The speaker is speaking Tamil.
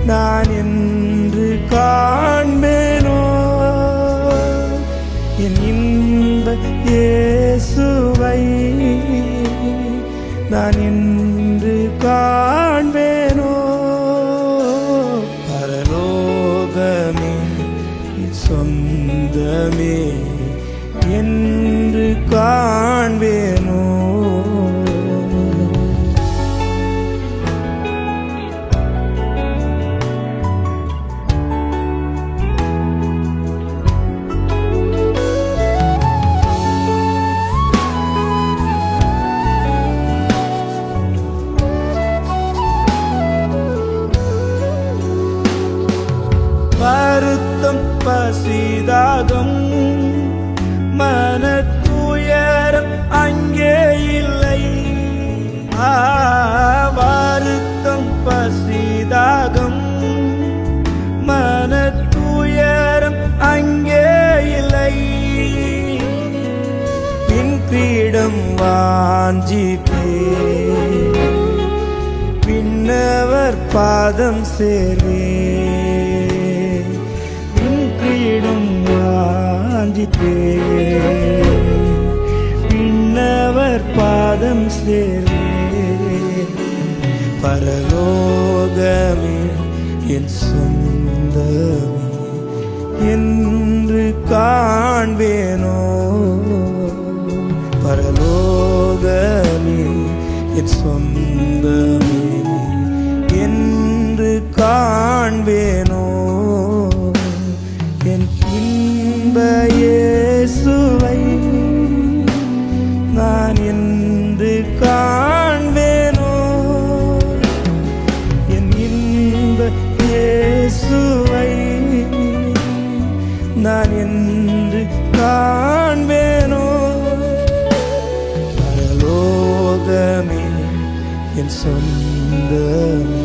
நான் என்று காண்பேனோ என் இன்ப இயேசுவை நான் என்று காண்பேனோ பரலோகமே என் சொந்தமே என்று காண்பேனோ வருத்தம் பசிதாகம் மனத்துயரம் அங்கே இல்லை வருத்தம் பசிதாகம் மனத்துயரம் அங்கே இல்லை பின் கிரீடம் வாஞ்சிப்பே பின்னவர் பாதம் சேர்வே பின்னவர் பாதம் சேரே பரலோகமே என் சொந்தமே என்று காண்பேனோ பரலோகமே என் சொந்தமே என்று காண்பேனோ என் இன்ப இயேசுவை நான் என்று காண்பேனோ என் இன்ப இயேசுவை நான் என்று காண்பேனோ பரலோகமே என் சொந்தமே